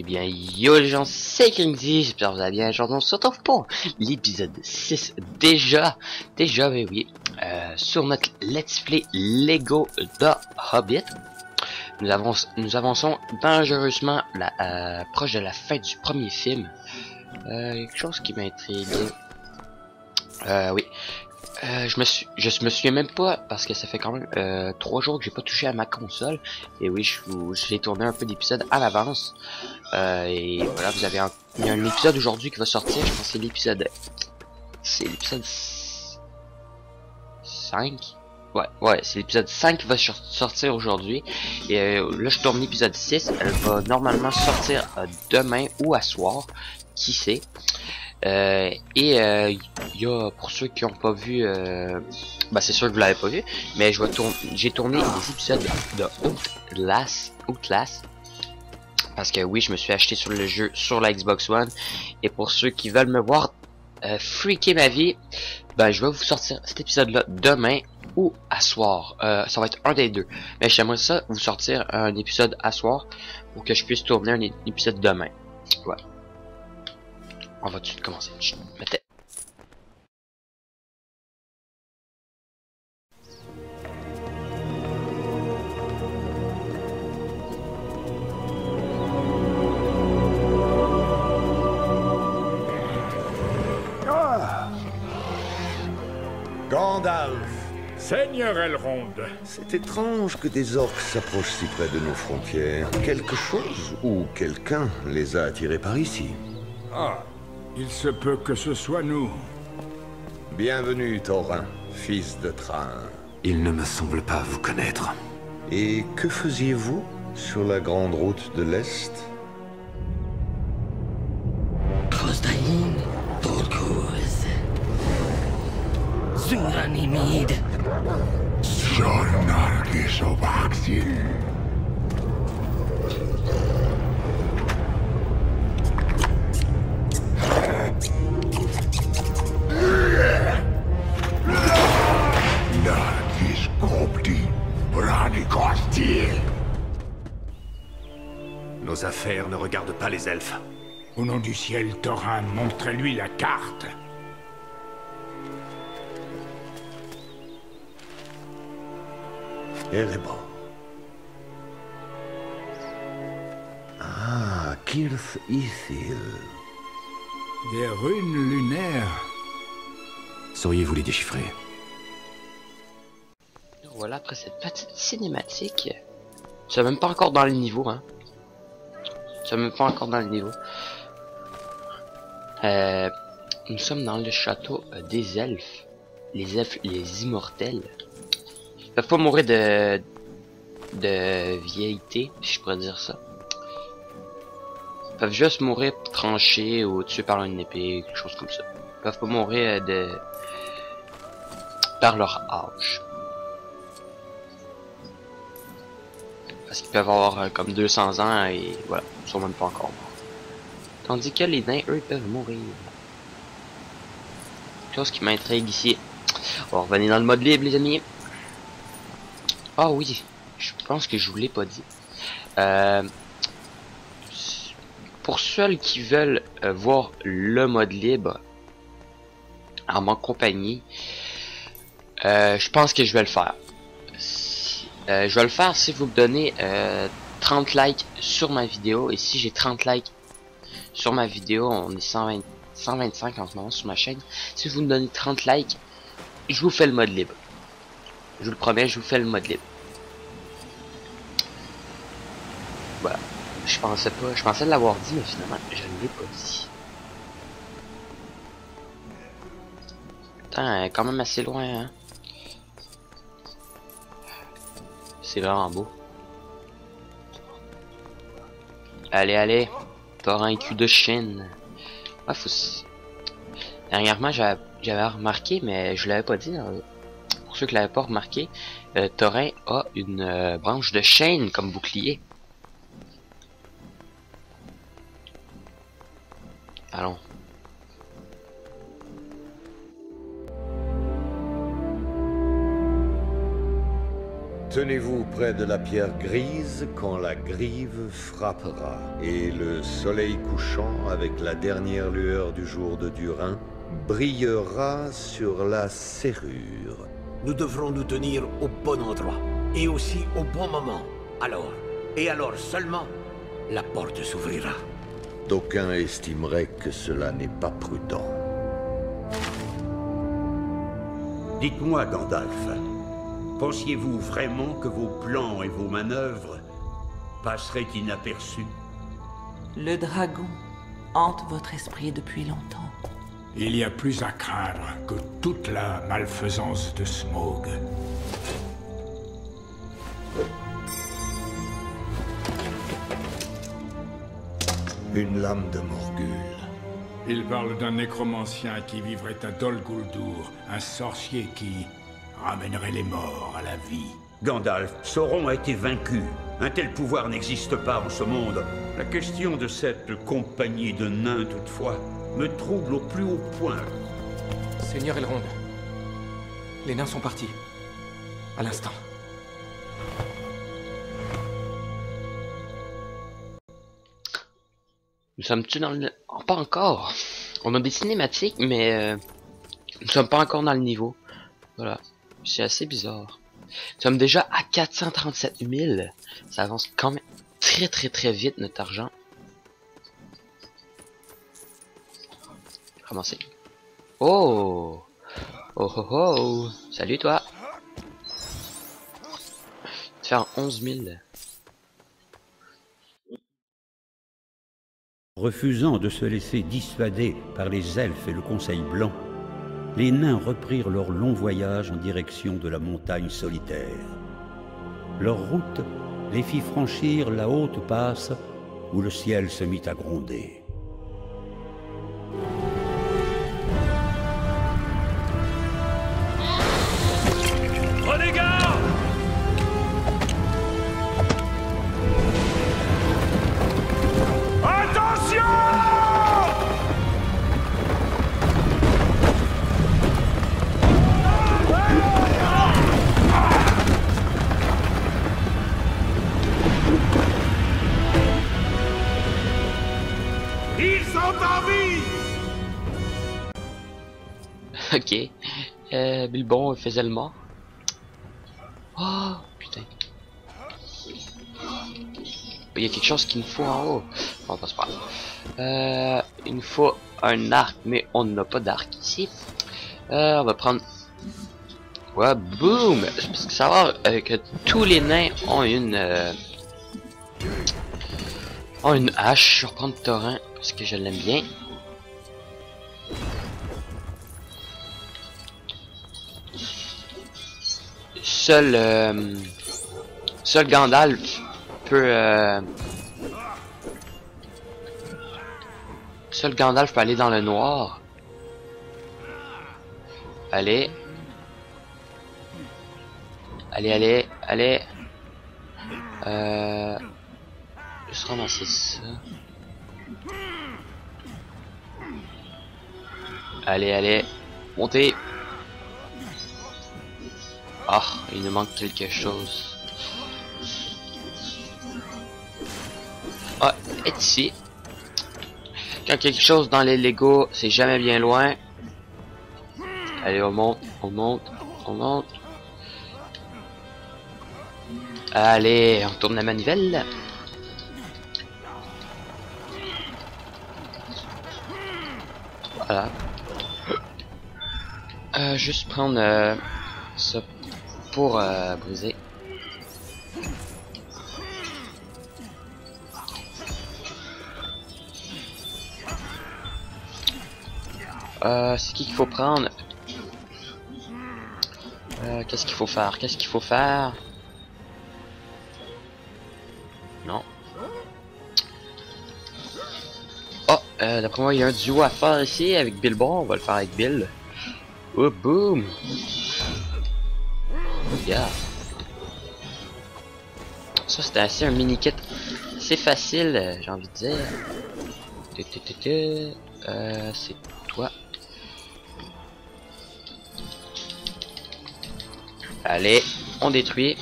Eh bien, yo les gens, c'est Kingsley, j'espère que vous allez bien. Aujourd'hui, on se retrouve pour l'épisode 6 déjà, mais oui, sur notre Let's Play Lego The Hobbit. Nous avançons dangereusement proche de la fin du premier film. Quelque chose qui m'intrigue. Oui. Je me souviens même pas parce que ça fait quand même 3 jours que j'ai pas touché à ma console. Et oui, j'ai tourné un peu d'épisodes à l'avance. Et voilà, il y a un épisode aujourd'hui qui va sortir. Je pense que c'est l'épisode 5. Ouais, c'est l'épisode 5 qui va sortir aujourd'hui. Et là, je tourne l'épisode 6. Elle va normalement sortir demain ou à soir. Qui sait. Il y a, pour ceux qui n'ont pas vu, c'est sûr que vous l'avez pas vu, mais j'ai tourné des épisodes de Outlast, parce que oui, je me suis acheté sur le jeu sur la Xbox One, et pour ceux qui veulent me voir freaker ma vie, je vais vous sortir cet épisode-là demain ou à soir. Ça va être un des deux, mais j'aimerais ça vous sortir un épisode à soir pour que je puisse tourner un épisode demain. Voilà. On va tout de suite commencer. Mettez. Gandalf! Seigneur Elrond, C'est étrange que des orques s'approchent si près de nos frontières. Quelque chose ou quelqu'un les a attirés par ici. il se peut que ce soit nous. Bienvenue, Thorin, fils de Train. Il ne me semble pas vous connaître. Et que faisiez-vous sur la grande route de l'Est? Crossdain, Volkoz. Sunganimid. Sornargis Ovaxil. Nargis Kopti, Branikostil. Nos affaires ne regardent pas les elfes. Au nom du ciel, Thorin, montrez-lui la carte. Erebor. Ah, Kirth Ithil. Des runes lunaires. Sauriez-vous les déchiffrer? Voilà, après cette petite cinématique. C'est même pas encore dans le niveau, hein. C'est même pas encore dans le niveau. Nous sommes dans le château des elfes. Les elfes, les immortels. Ils peuvent pas mourir de vieillité, si je pourrais dire ça. Ils peuvent juste mourir tranchés ou tués par une épée, quelque chose comme ça. Ils peuvent pas mourir par leur âge. Parce qu'ils peuvent avoir comme 200 ans et voilà, ils sont même pas encore morts. Tandis que les nains, eux, ils peuvent mourir. Chose qui m'intrigue ici. On va revenir dans le mode libre, les amis. Ah oui, je pense que je vous l'ai pas dit. Pour ceux qui veulent voir le mode libre en ma compagnie, je pense que je vais le faire. Je vais le faire si vous me donnez 30 likes sur ma vidéo. Et si j'ai 30 likes sur ma vidéo, on est 125 en ce moment sur ma chaîne. Si vous me donnez 30 likes, je vous fais le mode libre. Je vous le promets, je vous fais le mode libre. Voilà. Je pensais l'avoir dit, mais finalement, je ne l'ai pas dit. Putain, quand même assez loin, hein. C'est vraiment beau. Allez, Thorin cul de Chine. Ah, dernièrement, j'avais remarqué, mais je l'avais pas dit. Pour ceux qui l'avaient pas remarqué, Thorin a une branche de chêne comme bouclier. Allons. Tenez-vous près de la pierre grise quand la grive frappera, et le soleil couchant, avec la dernière lueur du jour de Durin, brillera sur la serrure. Nous devrons nous tenir au bon endroit, et aussi au bon moment. Alors, et alors seulement, la porte s'ouvrira. D'aucuns estimeraient que cela n'est pas prudent. Dites-moi, Gandalf, pensiez-vous vraiment que vos plans et vos manœuvres passeraient inaperçus? Le dragon hante votre esprit depuis longtemps. Il y a plus à craindre que toute la malfaisance de Smaug. Une lame de Morgul. Il parle d'un nécromancien qui vivrait à Dol Guldur, un sorcier qui ramènerait les morts à la vie. Gandalf, Sauron a été vaincu. Un tel pouvoir n'existe pas en ce monde. La question de cette compagnie de nains, toutefois, me trouble au plus haut point. Seigneur Elrond, les nains sont partis. À l'instant. Nous sommes-tu dans le... Oh, pas encore. On a des cinématiques, mais nous sommes pas encore dans le niveau. Voilà. C'est assez bizarre. Nous sommes déjà à 437 000. Ça avance quand même très vite, notre argent. Commencer. Oh! Oh oh oh! Salut toi! Tu fais 11 000. Refusant de se laisser dissuader par les elfes et le Conseil blanc, les nains reprirent leur long voyage en direction de la montagne solitaire. Leur route les fit franchir la haute passe où le ciel se mit à gronder. Prenez garde! Ok. Bilbon faisait le mort. Oh putain. Il y a quelque chose qu'il nous faut en haut. On passe pas. Il nous faut un arc, mais on n'a pas d'arc ici. On va prendre. Ouais, boum. Parce que savoir que tous les nains ont une hache. Je vais reprendre Torrent parce que je l'aime bien. Seul Gandalf peut aller dans le noir. Allez. Juste ramasser ça. Allez. Montez. Ah, il nous manque quelque chose. Ah, est ici. Quand quelque chose dans les Lego, c'est jamais bien loin. Allez, on monte. Allez, on tourne la manivelle. Voilà. Juste prendre ça pour briser. C'est qui qu'il faut prendre? Qu'est-ce qu'il faut faire? Non. Oh, d'après moi il y a un duo à faire ici avec Bilbon. On va le faire avec Bill. Oh boum. Yeah. Ça c'était assez un mini kit. C'est facile, j'ai envie de dire. C'est toi. Allez, on détruit.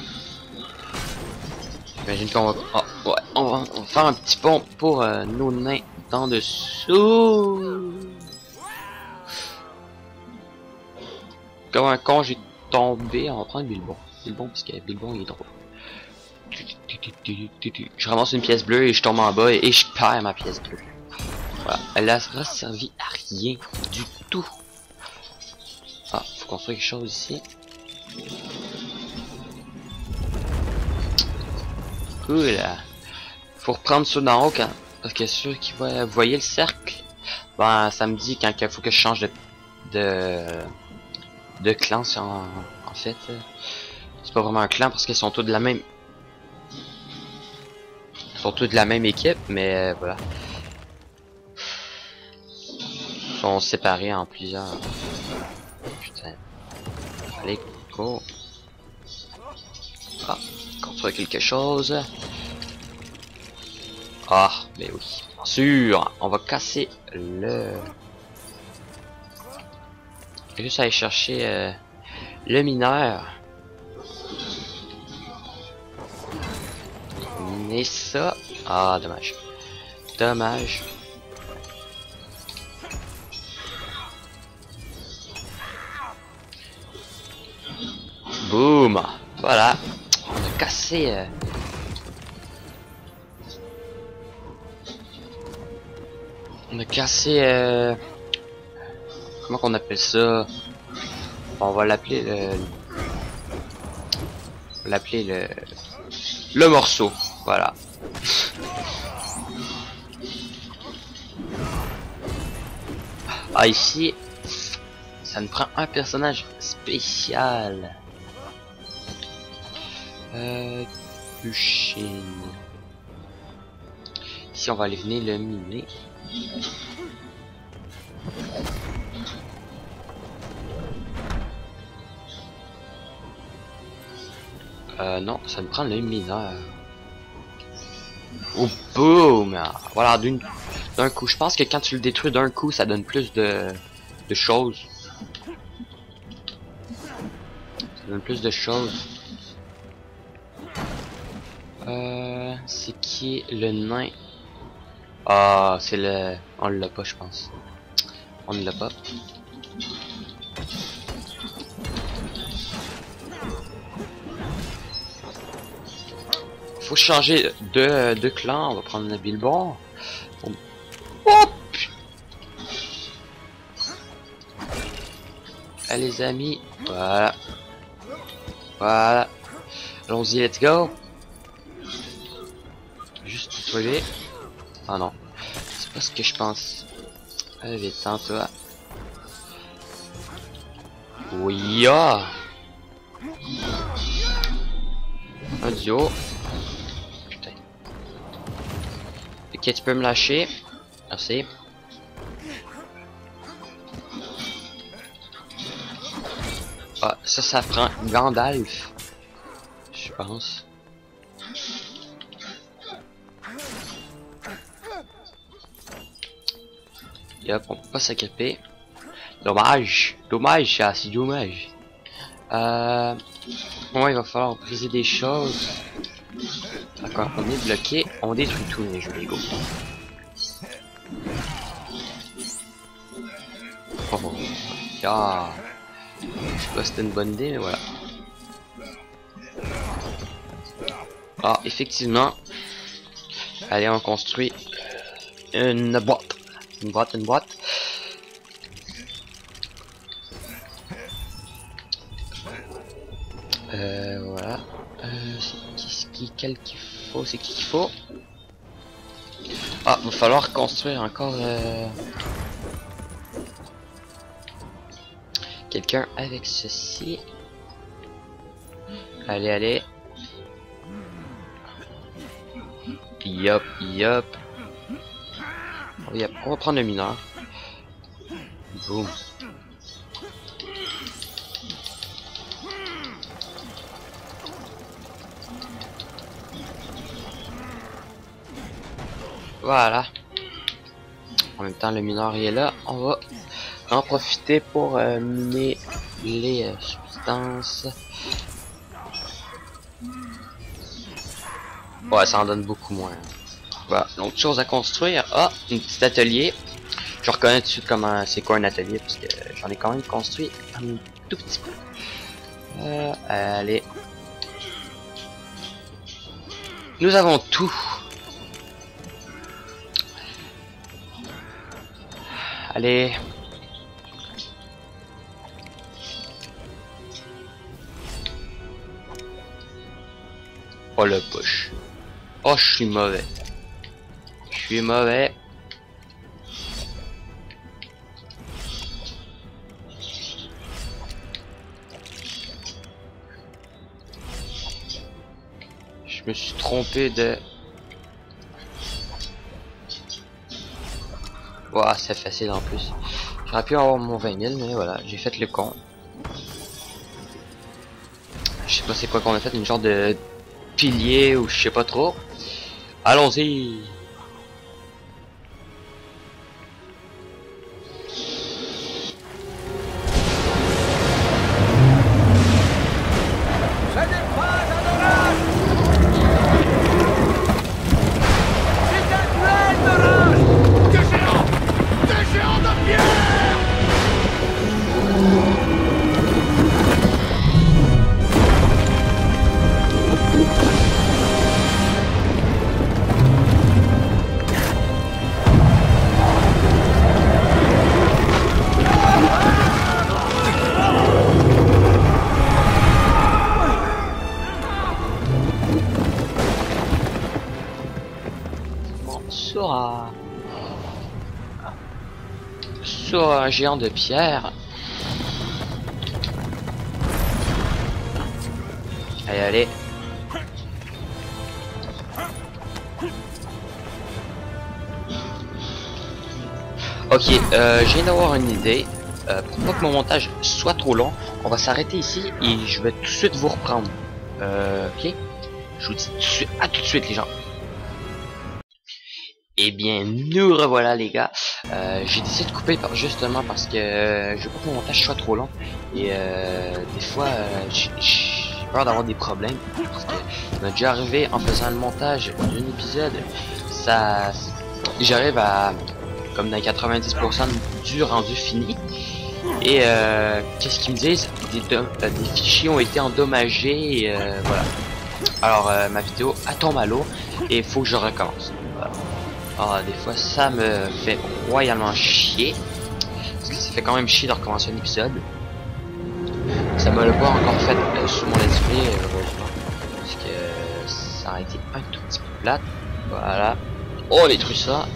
J'imagine qu'on va... Oh, ouais, on va faire un petit pont pour nos nains d'en dessous. Comme un con, j'ai tombé. On va prendre Bilbon. Bilbon, parce que Bilbon, il est drôle. Je ramasse une pièce bleue et je tombe en bas et je perds ma pièce bleue. Voilà. Elle a servi à rien du tout. Ah, faut construire quelque chose ici. Cool. Faut reprendre ceux d'en haut quand... Parce que ceux qui voient... Vous voyez le cercle? Ben, ça me dit quand il faut que je change de clan en fait. C'est pas vraiment un clan parce qu'ils sont tous de la même... Ils sont tous de la même équipe, mais voilà. Ils sont séparés en plusieurs. Putain. Allez, go. Ah, construire quelque chose. Ah, mais oui, bien sûr. On va casser le... Je vais juste aller chercher le mineur. Miner ça. Ah, dommage. Dommage. Boum. Voilà. On a cassé... On a cassé... Comment qu'on appelle ça? On va l'appeler le morceau. Voilà. Ah, ici, ça nous prend un personnage spécial. Luchine. Ici, on va aller venir le miner. Non, ça me prend le mineur. Oh, boum! Voilà, d'un coup. Je pense que quand tu le détruis d'un coup, ça donne plus de choses. Ça donne plus de choses. C'est qui le nain? Ah, c'est le... On l'a pas, je pense. On ne l'a pas. Faut changer de clan. On va prendre le Bilbon. Hop! Allez les amis. Voilà. Voilà. Allons-y, let's go. Juste nettoyer. Ah non. C'est pas ce que je pense. Allez, attends toi. Oui, ah. Un duo. Putain. Ok, tu peux me lâcher. Merci. Ah, ça prend Gandalf. Je pense. Yep, on peut pas s'accaper. Dommage. Dommage, ça, c'est dommage. Moi, il va falloir briser des choses. D'accord, on est bloqué. On détruit tous les jeux Lego. Oh, ah. Je sais pas si c'était une bonne idée, mais voilà. Ah, effectivement. Allez, on construit une boîte. Une boîte. Voilà. Quel qu'il faut? C'est qui qu'il faut? Ah, va falloir construire encore quelqu'un avec ceci. Allez. Yop. Oh, yep. On va prendre le mineur. Boum. Voilà. En même temps, le mineur il est là. On va en profiter pour miner les substances. Ouais, ça en donne beaucoup moins. Voilà, l'autre chose à construire. Ah, un petit atelier. Je reconnais tout de suite comment c'est quoi un atelier parce que j'en ai quand même construit un tout petit peu. Allez. Nous avons tout. Allez. Oh le push. Oh, je suis mauvais. Je suis mauvais. Je me suis trompé de... Ouah, c'est facile en plus. J'aurais pu avoir mon 20 000, mais voilà, j'ai fait le con. Je sais pas c'est quoi qu'on a fait, une genre de pilier ou je sais pas trop. Allons-y. Sur un géant de pierre. Allez, allez. Ok, je viens d'avoir une idée. Pour pas que mon montage soit trop long, on va s'arrêter ici et je vais tout de suite vous reprendre. Ok, je vous dis tout de suite les gens. Eh bien, nous revoilà les gars. J'ai décidé de couper justement parce que je veux pas que mon montage soit trop long. Et des fois, j'ai peur d'avoir des problèmes. Parce que ça m'est déjà arrivé en faisant le montage d'un épisode. J'arrive à, comme dans 90% du rendu fini. Et qu'est-ce qu'ils me disent? Des fichiers ont été endommagés. Et, voilà. Alors, ma vidéo tombe à l'eau. Et il faut que je recommence. Voilà. Ah, des fois ça me fait royalement chier. Parce que ça fait quand même chier de recommencer un épisode. Ça me l'a pas encore fait sur mon let's play, heureusement. Parce que ça aurait été un tout petit peu plate. Voilà. Oh, on détruit ça.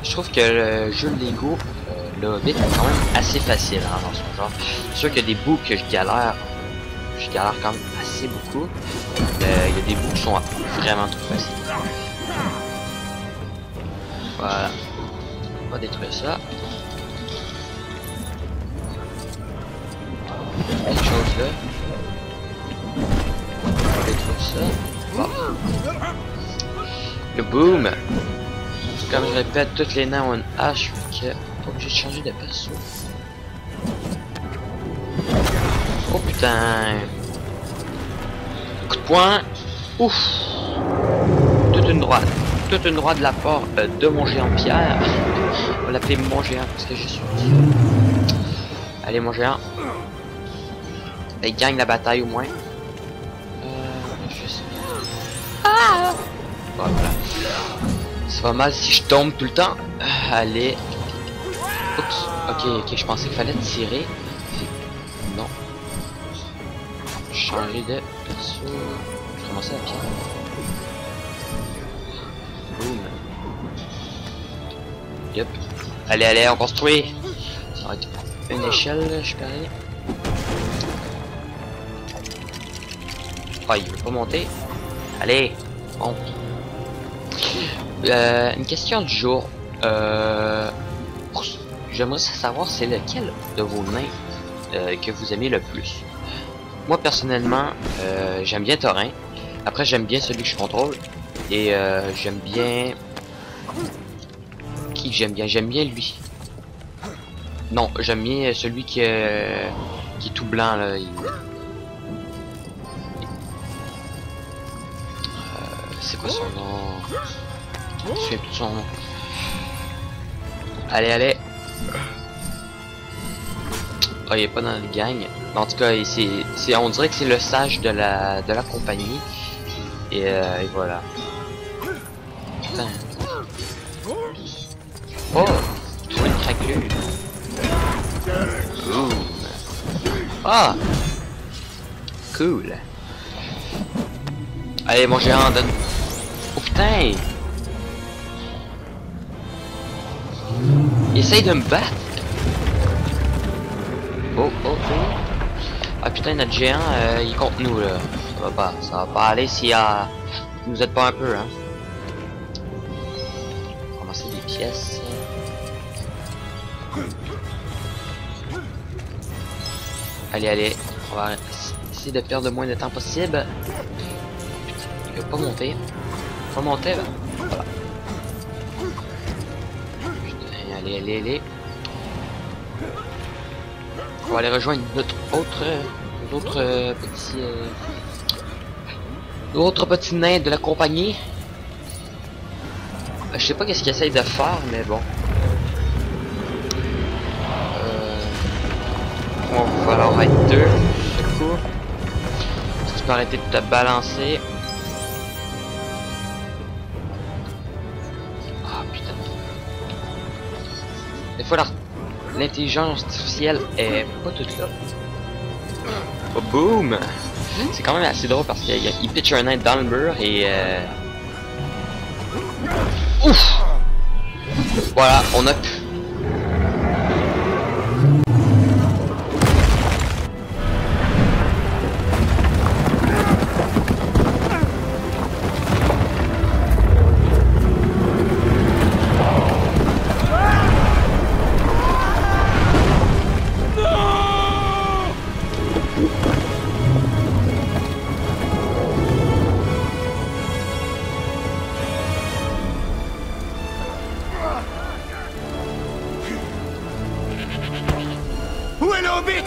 Je trouve que le jeu de Lego, le Hobbit, est quand même assez facile hein, dans son genre. C'est sûr qu'il y a des bouts que je galère quand même assez beaucoup. Il y a des bouts qui sont vraiment trop faciles. Voilà. On va détruire ça. Quelque chose là. On va détruire ça. Bon. Le boom. Comme je répète, toutes les nains ont une hache. Fait que pas obligé de changer de perso. Oh putain. Coup de poing. Ouf. Toute une droite de la part de mon géant Pierre. On va l'appeler mon géant parce que je suis petit. Allez mon géant. Il gagne la bataille au moins. Je sais. Ah. Voilà. C'est pas mal si je tombe tout le temps. Allez. Oups. Ok, je pensais qu'il fallait tirer. Non. Changer de perso. Je vais commencer à pierre. Boum. Yup. Allez, on construit. Ça va être une échelle, je parie. Ah, il veut pas monter. Allez, monte. Une question du jour. J'aimerais savoir c'est lequel de vos nains que vous aimez le plus. Moi personnellement, j'aime bien Thorin. Après j'aime bien celui que je contrôle. Et j'aime bien... Qui j'aime bien? J'aime bien lui. Non, j'aime bien celui qui est tout blanc là. quoi son nom? Je me souviens plus de son nom. Allez, allez. Oh, il est pas dans le gang. En tout cas, on dirait que c'est le sage de la compagnie. Et voilà. Putain. Oh, trouve une craquelure. Boom. Ah, cool. Allez, mon géant, donne. Oh putain. Il essaye de me battre. Oh, oh, oh. Ah putain, notre géant, il est contre nous là. Ça va pas aller si vous nous aide pas un peu, hein. On va ramasser des pièces. Allez, allez, on va essayer de perdre le moins de temps possible. Putain, il veut pas monter. Pas monter là. Voilà. Putain, allez, allez, allez. On va aller rejoindre notre autre petit nain de la compagnie. Je sais pas qu'est-ce qu'il essaye de faire, mais bon. On va falloir être deux. C'est cool. Si tu peux arrêter de te balancer. Ah putain. Des fois l'intelligence artificielle est pas toute là. Oh boum! C'est quand même assez drôle parce qu'il pitch un nain dans le mur et ouf! Voilà, on a pu. Où est le hobbit?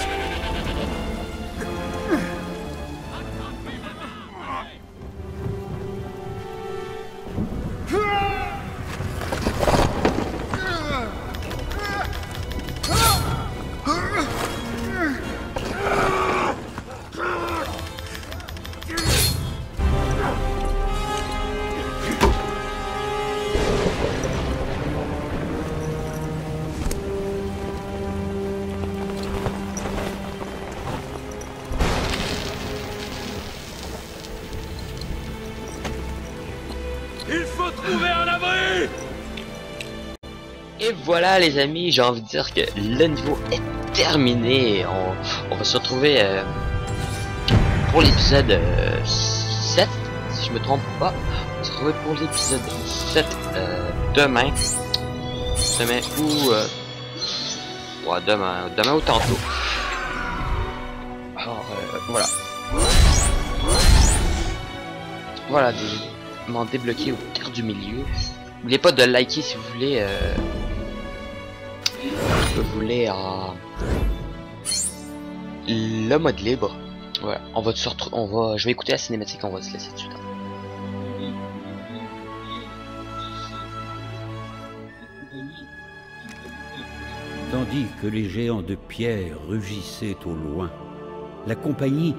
Il faut trouver un abri! Et voilà les amis, j'ai envie de dire que le niveau est terminé. On va se retrouver pour l'épisode 7, si je me trompe pas. On va se retrouver pour l'épisode 7 demain. Demain ou... ouais, demain ou tantôt. Alors, voilà. Voilà, m'en débloquer au terre du milieu. N'oubliez pas de liker si vous voulez le mode libre. Voilà, je vais écouter la cinématique, on va se laisser dessus. Tandis que les géants de pierre rugissaient au loin, la compagnie,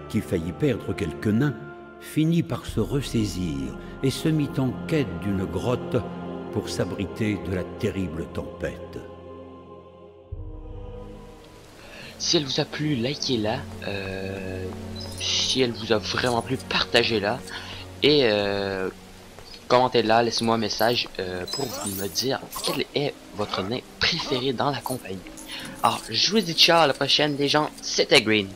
qui faillit perdre quelques nains, finit par se ressaisir et se mit en quête d'une grotte pour s'abriter de la terrible tempête. Si elle vous a plu, likez-la. Si elle vous a vraiment plu, partagez-la. Et commentez-la, laissez-moi un message pour me dire quel est votre nain préféré dans la compagnie. Alors, je vous dis ciao, à la prochaine les gens, c'était Green.